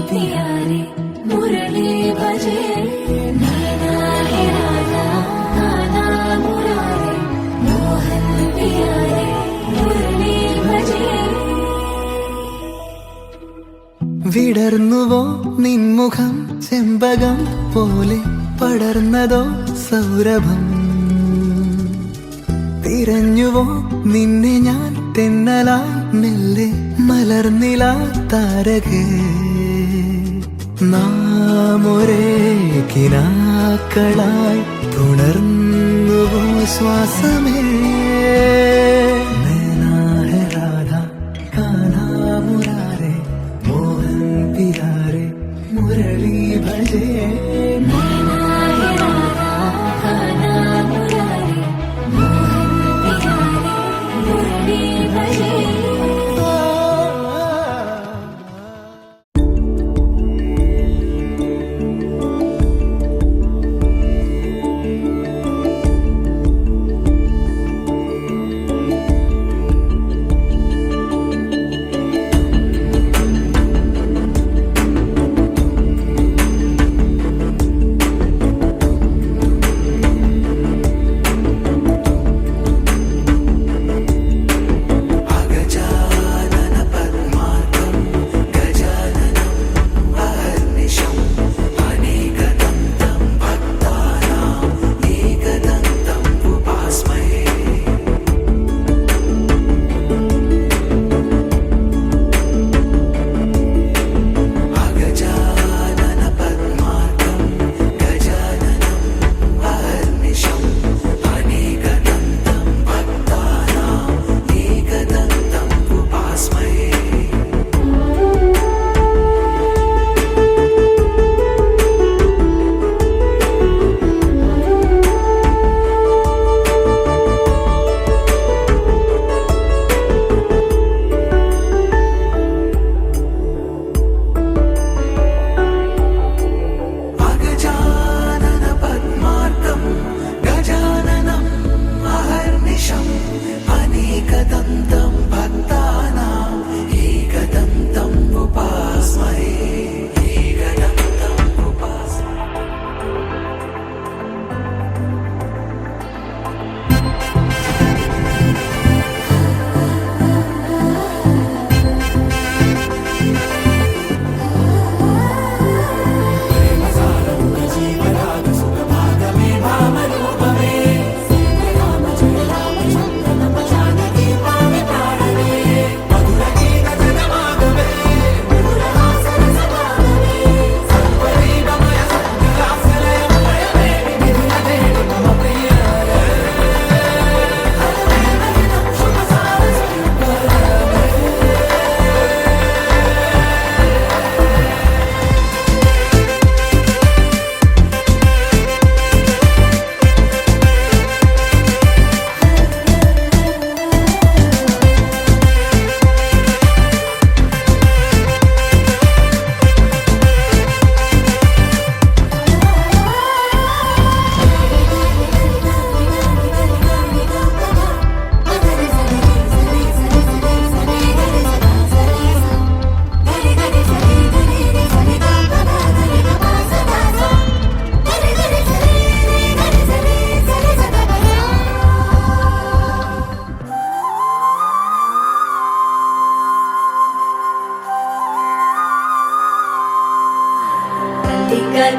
प्यारे मुरली भजे नैना है राधा गाना मुरारे मोहन प्यारे मुरली भजे വിടർന്നുവോ നിൻമുഖം ചെമ്പകം പോലെ പടർന്നതോ സൗരഭം തിരഞ്ഞുവോ നിന്നെ ഞാൻ തെന്നലായി മെല്ലെ മലർന്നില താരകേ നാം ഒരേ കിനാക്കളായി തുണർന്നുവോ ശ്വാസമേ നൈനാ ഹെ രാധാ കാനാ മുരാരേ മോഹൻ പിയാരേ മുരളി ഭജേ नैना है राधा गाना मुरारे मोहन प्यारे मुरली भजे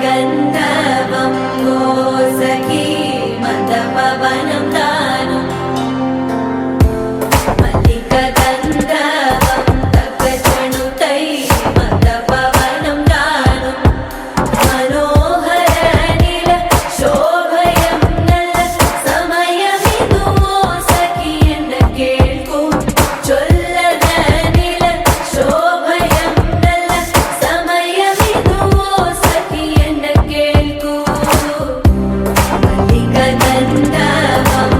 गन्धवं वो सखी मन्दपवनं दानं मल्लिकगन्धवं तकचणुतै मन्दपवनं दानं मनोहरनिल शोभयं नल समयमिदु वो सखी एन्न केळ्कु चोल्लदनिल शोभयं नल समयमिदु वो सखी एन्न केळ्कु मल्लिकगन्धवं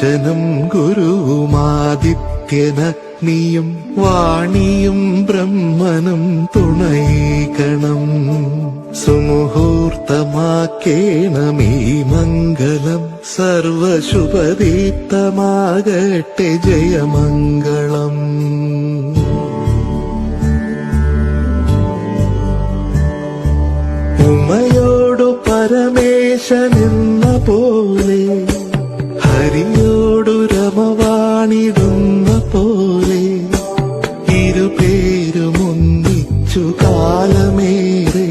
ഈശനും ഗുരുവുമാദിത്യനഗ്നിയും വാണിയും ബ്രഹ്മനും തുണൈകണം സുമുഹൂർത്തമാക്കേണമീ മംഗളം സർവശുഭദീപ്തമാകട്ടെ ജയമംഗളം ഉമയോടു പരമേശനെന്ന പോലെ ഹരിയോടു രമവാണിടുന്ന പോലെ ഇരുപേരും ഒന്നിച്ചു കാലമേറെ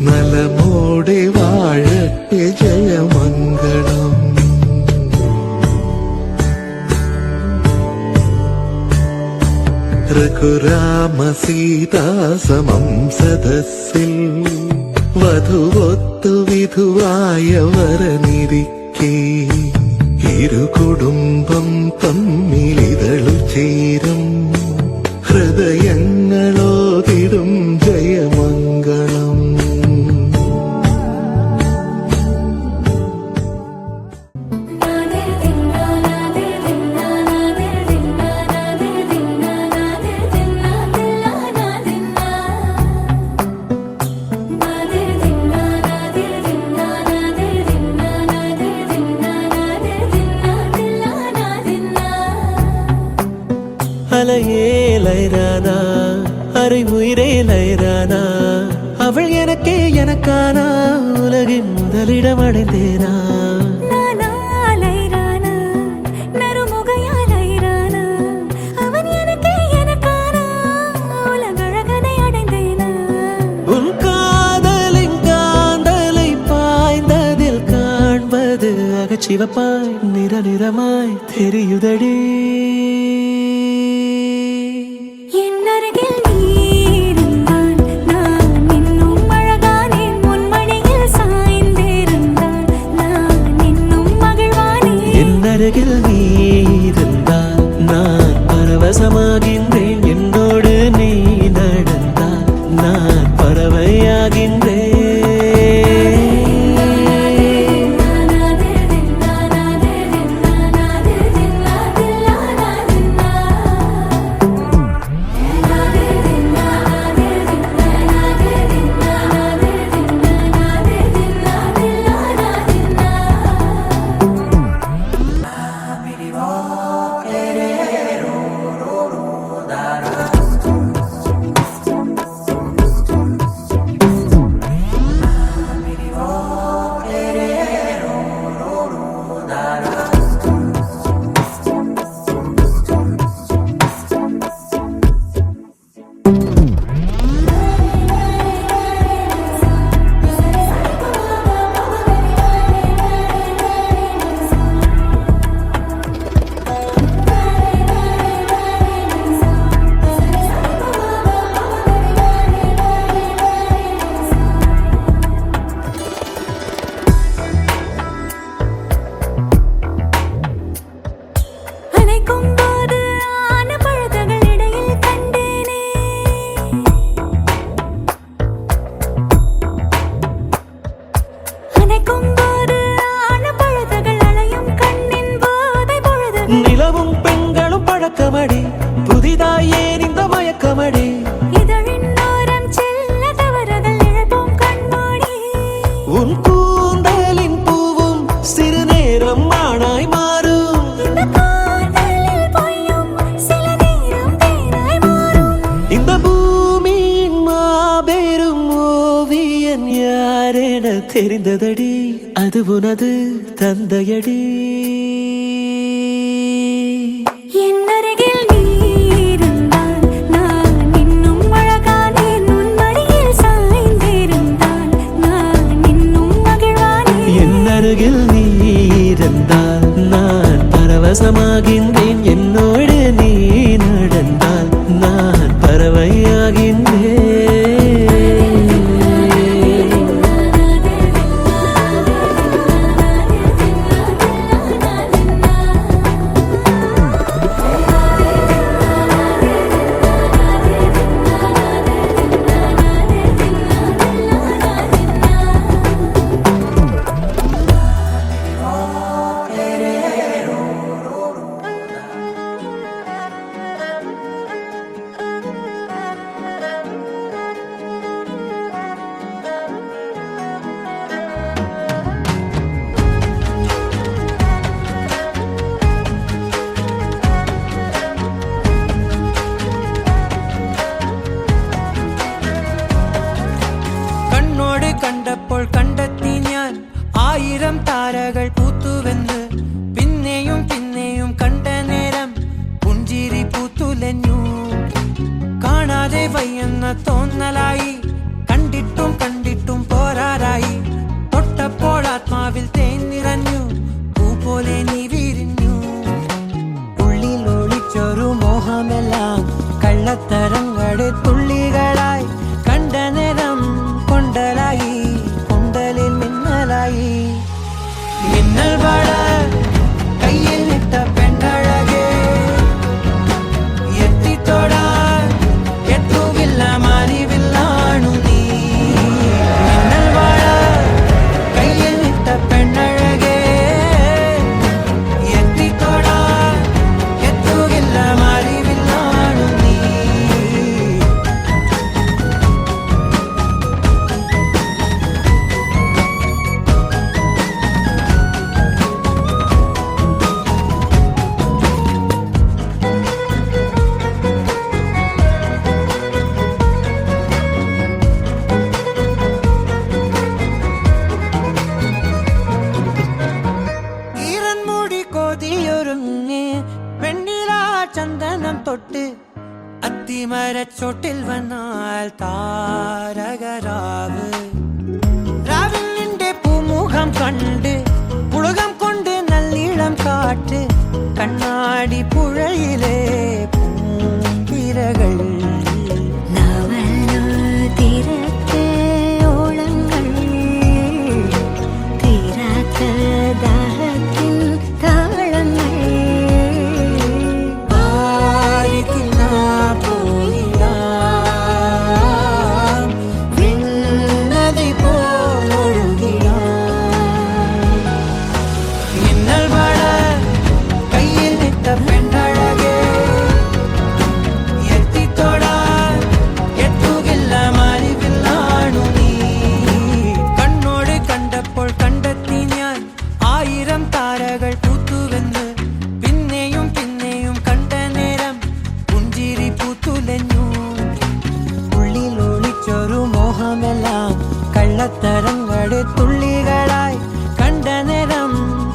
നലമോടെ വാഴട്ടെ ജയമംഗളം രഘുരാമ സീതാസമം സദസ്സിൽ വധുവൊത്തു വിധുവായ വരനിരിക്കേ ഇരു കുടുംബം തമ്മിലിതളു ചേരും ഹൃദയങ്ങളോതിടും ജയമംഗളം அலையே லைரானா அரை உயிரே லைரானா அவள் எனக்கே எனக்கானா உலகின் முதலிடம் அடைந்தேனா உன் காதலின் காந்தலை பாய்ந்ததில் காண்பது அகச்சிவப்பாய் நிற நிறமாய் தெரியுதடி அருகில் நீ இருந்தால் நான் பரவசமாகின்றேன் என்னோடு நீ நடந்தால் நான் பறவையாகின்றேன் நிலவும் பெண்களும் பழக்கமடி புதிதாய் ஏன் இந்த மயக்கமடி உன் கூந்தலின் பூவும் சிறு நேரம் மானாய் மாறும் இந்த பூமியின் மாபெரும் ஓவியன் யாரென தெரிந்ததடி அது உனது தந்தையடி அருகில் நீ இருந்தால் நான் பரவசமாகின்றேன் என்னோடு நீ நடந்தால் நான் பறவையாகின்றேன் കണ്ടപ്പോൾ കണ്ടെത്തി ഞാൻ 1000 താരകൾ പൂത്തുവെന്ന്. പിന്നെയും പിന്നെയും കണ്ട നേരം പുഞ്ചിരി പൂത്തുലഞ്ഞു. കാണാതെ വയ്യെന്ന തോന്നലായി, കണ്ടിട്ടും കണ്ടിട്ടും പോരാറായി. തൊട്ടപ്പോൾ ആത്മാവിൽ തേൻ നിറഞ്ഞു, പൂ പോലെ നീ വിരിഞ്ഞു. ഉള്ളിൽ ഒളിച്ചൊരു മോഹമെല്ലാം കള്ളത്തരങ്ങളുടെ തുള്ളികളായി. കണ്ട നേരം കൊണ്ടലായി, കൊണ്ടലിൽ മിന്നലായി. മിന്നൽ വള കയ്യിൽ ഇട്ട പെണ്ണഴകേ, എത്തിത്തൊടാൻ എത്തുകില്ല മാറിവില്ലാണു നീ. മിന്നൽ വള കയ്യിൽ ഇട്ട പെണ്ണഴകേ, എത്തിത്തൊടാൻ എത്തുകില്ല മാറിവില്ലാണു നീ. ഈറൻമുടി കൊതിയൊരുങ്ങി വെണ്ണിലാ ചന്ദനം തൊട്ട് അത്തിമരച്ചോട്ടിൽ വന്നാൽ താരകരാവ്. രാവിൽ നിന്റെ പൂമുഖം കണ്ട് പുളകം കൊണ്ട് നല്ലിളം കാറ്റ്. കണ്ണാടി പുഴയിലെ പൂങ്കിരകൾ. നവലു തിരക്ക് ഓളങ്ങൾ, തീരാത്ത ദാഹത്തിൻ താളങ്ങൾ. ആരിത്തിനാ പോയിടാം, വിണ്ണതി പോലൊഴുകിടാം. മിന്നൽ വള കയ്യിൽ ഇട്ട പെണ്ണഴകേ, എത്തിത്തൊടാൻ എത്തുകില്ല മാറിവില്ലാണു നീ. കണ്ണോട് കണ്ടപ്പോൾ കണ്ടെത്തി ഞാൻ 1000 താരകൾ പൂത്തുവെന്ന്. പിന്നെയും പിന്നെയും കണ്ട നേരം പുഞ്ചിരി പൂത്തുലഞ്ഞു. ഉള്ളിൽ ഒളിച്ചൊരു മോഹമെല്ലാം കള്ളത്തരങ്ങളുടെ തുള്ളികളായി. കണ്ട നേരം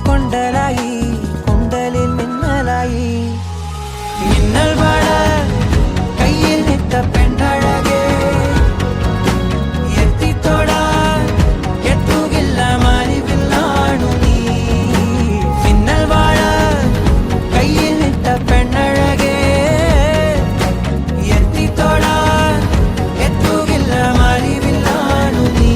കൊണ്ടലായി, കൊണ്ടലിൽ മിന്നലായി. മിന്നൽ വള കയ്യിൽ ഇട്ട പെണ്ണഴകേ, എത്തിത്തൊടാൻ എത്തുകില്ല മാറിവില്ലാണു നീ. മിന്നൽ വള കയ്യിൽ ഇട്ട പെണ്ണഴകേ, എത്തിത്തൊടാൻ എത്തുകില്ല മാറിവില്ലാണു നീ.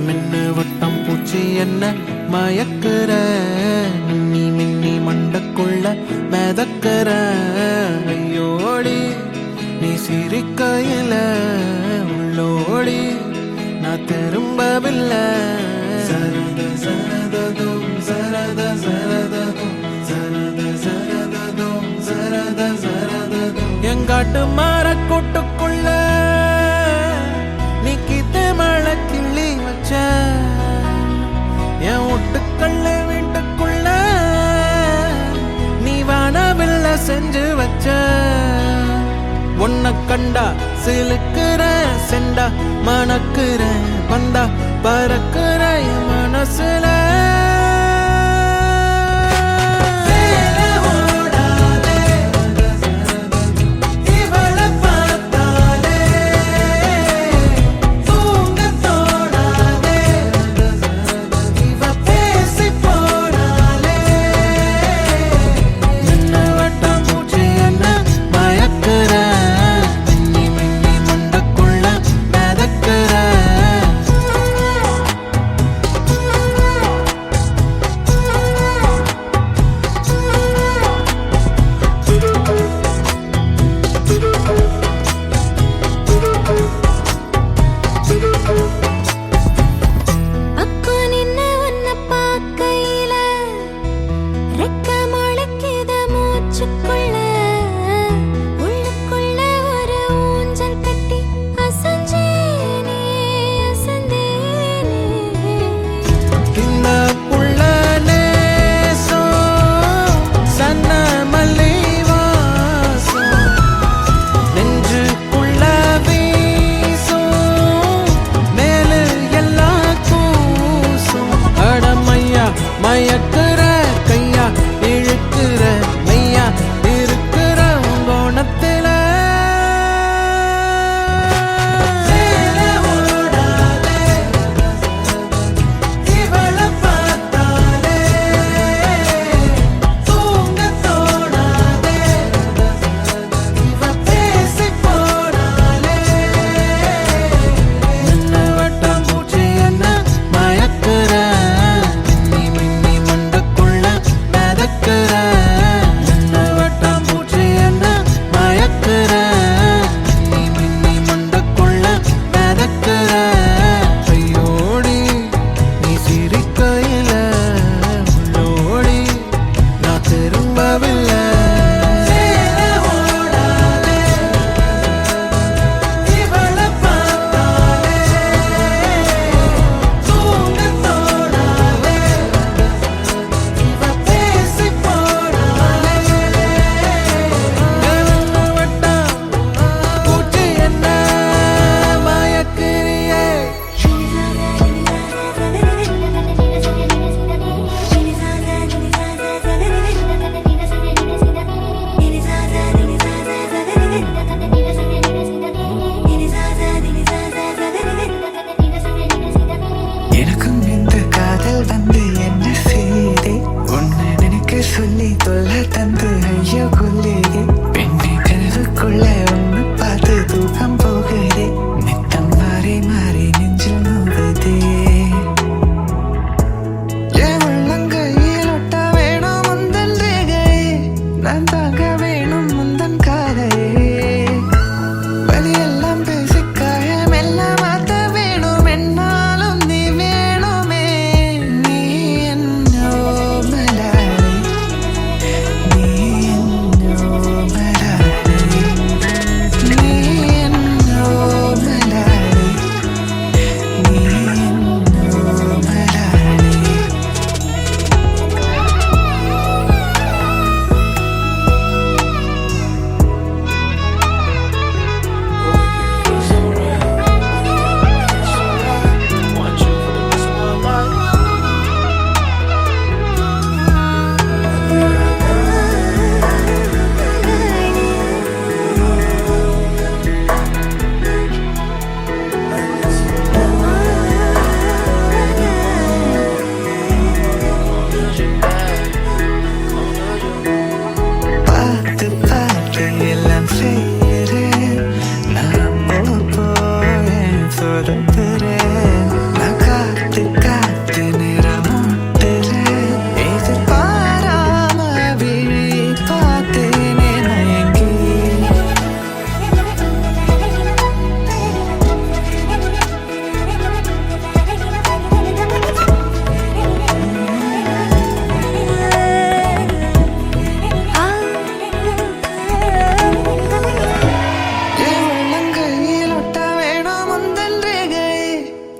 மின்னு வட்டம் பூச்சி என்ன மயக்குற, மின்னி மின்னி மண்டக்குள்ள மிதக்குற. ஐயோடி நீ சிரிக்கையில உள்ளோடி நான் திரும்பவில்லை. சரத சரததும் சரத சரததும் சரத சரததும் சரத சரததும். எங்காட்டு மரக்கூட்டுக்குள்ள நீ கித்து மழை கிள்ளி வச்ச. என் ஒட்டுக்கல்ல வீட்டுக்குள்ள நீ வானவில்ல செஞ்சு வச்ச. உன்னை கண்டா சிலுக்குற, செண்டா மணக்குற, வந்தா பறக்குற என் மனசுல.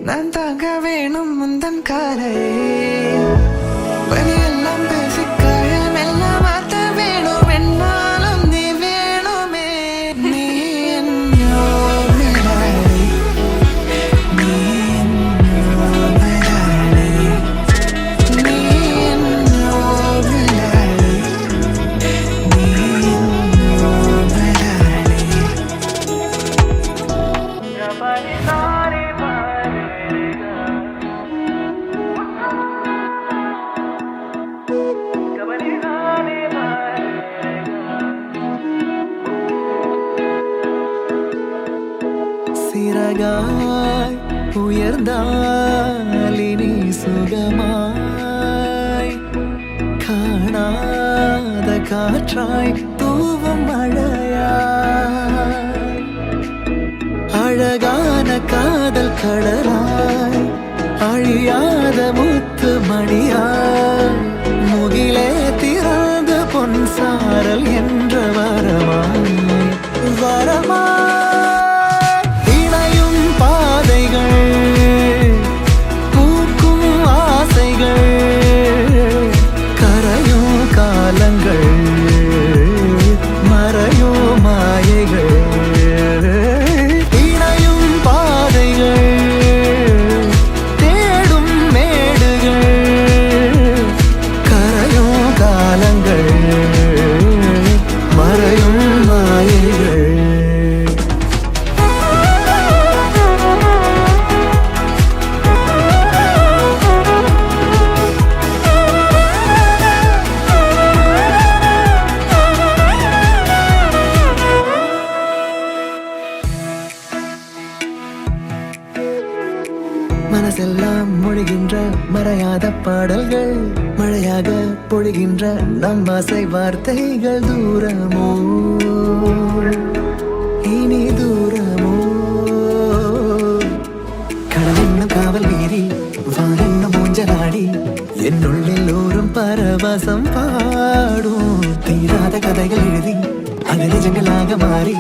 நான் தாங்க வேணும் முந்தன் காலையே வழியெல்லாம் பேசி காயம் எல்லாம் மாற்ற வேணும் என்னாலும் நீ வேணுமே நீ என்னோடு விளையாடி நீ என்னோடு விளையாடி நீ என்னோடு விளையாடி நீ என்னோடு விளையாடி சிறகாய் உயர்ந்தாலினி சுகமாய் காணாத காற்றாய் தூவும் மழையாய் அழகான காதல் கடலாய் அழியாத முத்து மணியாய் முகிலே திறந்த பொன் சாரல் என்ற வரமாய் வரமாய் இணையும் பாதைகள் பூக்கும் ஆசைகள் கரையும் காலங்கள் மறையும் மாயைகள் இணையும் பாதைகள் தேடும் மேடுகள் கரையும் காலங்கள் மறையும் மாயைகள் மனசெல்லாம் மொழிகின்ற மறையாத பாடல்கள் மழையாக பொழிகின்ற நம் ஆசை வார்த்தைகள் தூரமோ இனி தூரமோ கடல் என்னும் காவல் மீறி வான் என்னும் ஊஞ்சலாடி என்னுள்ளில் ஊறும் பரவசம் பாடும் தீராத கதைகள் எழுதி அது நிஜங்களாக மாறி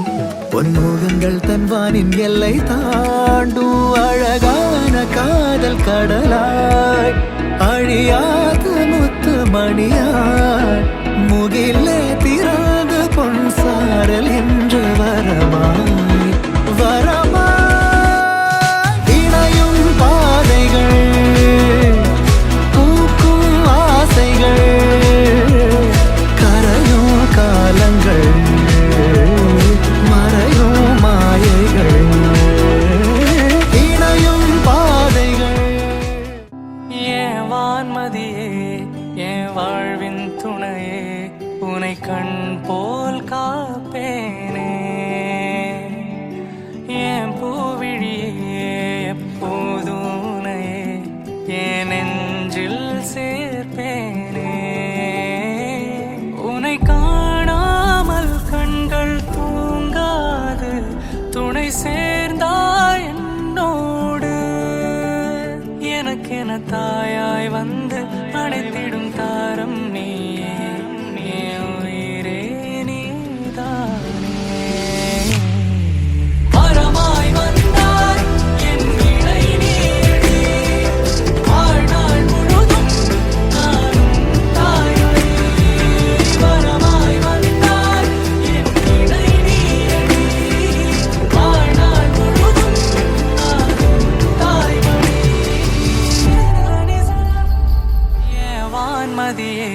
பொன்முகங்கள் தன்வானின் எல்லை தாண்டும் அழகான காதல் கடலாய் அழியாத முத்து மணியாய் முகிலே திராத பொன் சாரல் என்று வரமாய் வரமாய் இணையும் பாதைகள் பூக்கும் ஆசைகள் கரையும் காலங்கள் மறையும் மாயைகள் இணையும் பாதைகள் ஏன் வான்மதியே என் வாழ்வின் துணையே உனை கண் போல் காப்பேனே என் பூவிழியே எப்போதும் உனையே என் நெஞ்சில் சேர்ப்பேனே உனை காணாமல் கண்கள் தூங்காது துணை சேர்ந்தாய் என்னோடு எனக்கென தாயாய் வந்து அணைத்திடும் தாரம் நீயே என் உயிரே நீதானே வரமாய் வந்தாய் என் இணை நீடி வாழ்நாள் முழுதும் நானும் தாய்மை வரமாய் வந்தாய் என் இணை நீடி வாழ்நாள் முழுதும் நானும் தாய்மை ஏன் வான்மதியே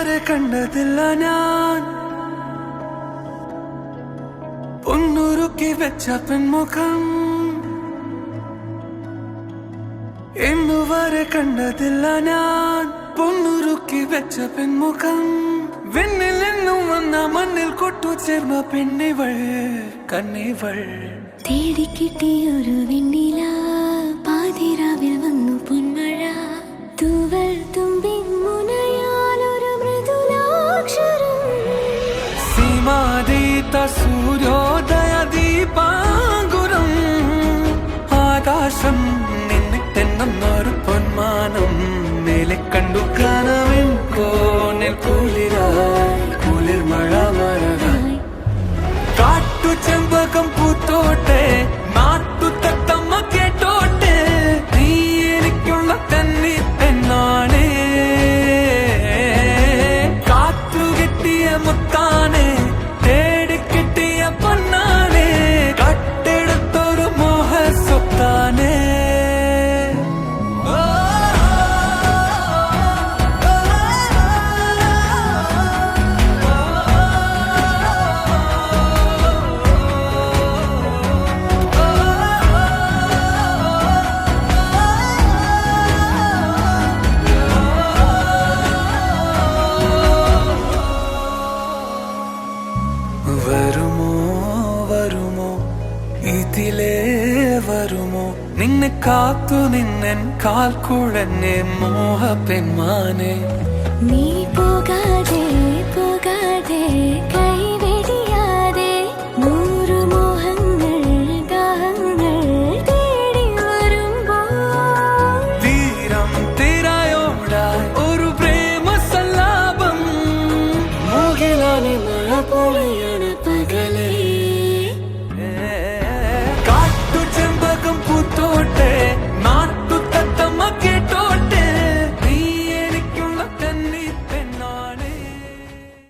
ഇന്നുവരെ കണ്ടതില്ല ഞാൻ പൊന്നുരുക്കി വെച്ച പെൺമുഖം ഇന്നുവരെ കണ്ടതില്ല ഞാൻ പൊന്നുരുക്കി വെച്ച പെൺമുഖം വെണ്ണിൽ നിന്നും വന്ന മണ്ണിൽ കൊട്ടു ചേർന്ന പെണ്ണിവൾ കണ്ണിവൾ തേടിക്കിട്ടിയൊരു വെണ്ണില പാതിരാവിൽ വന്നു പൊന്മഴ തൂവൽ തുമ്പിൻ മുനയാലൊരു മൃദുലാക്ഷരം സീമാതീത സൂര്യോദയ ദീപാങ്കുരം ആകാശം നിന്നിട്ടെന്നൊരു പൊന്മാനം മേലെ കണ്ടു കനവിൻ കോണിൽ കുളിരായി കുളിർ മഴ മഴകായി കാട്ടു ചെമ്പകം പൂത്തോട്ടെ നാട്ടു തത്തമ്മ കേട്ടോട്ടെ നീ എനിക്കുള്ള തന്നി പെണ്ണാണേ കാത്തു കിട്ടിയ മുത്താനെ തേടി കിട്ടിയ പൊന്നാനെ കട്ടെടുത്തൊരു മോഹ സ്വത്താനേ വരുമോ വരുമോ ഇതിലേ വരുമോ നിന്നെ കാത്തു നിന്നൻ കാൽക്കുഴന്നെ മോഹ പെൺമാനെ നീ പോകാതെ പോകാതെ കൈവെടിയാതെ നൂറു മോഹങ്ങൾ ദാഹങ്ങൾ തേടി വരുമ്പോൾ തീരം തിരയോടായി ഒരു പ്രേമ സല്ലാപം മുകിലാനെ മഴ പൊഴിയണ പകലേ കാട്ടു ചെമ്പകം പൂത്തോട്ടെ നാട്ടു തത്തമ്മ കേട്ടോ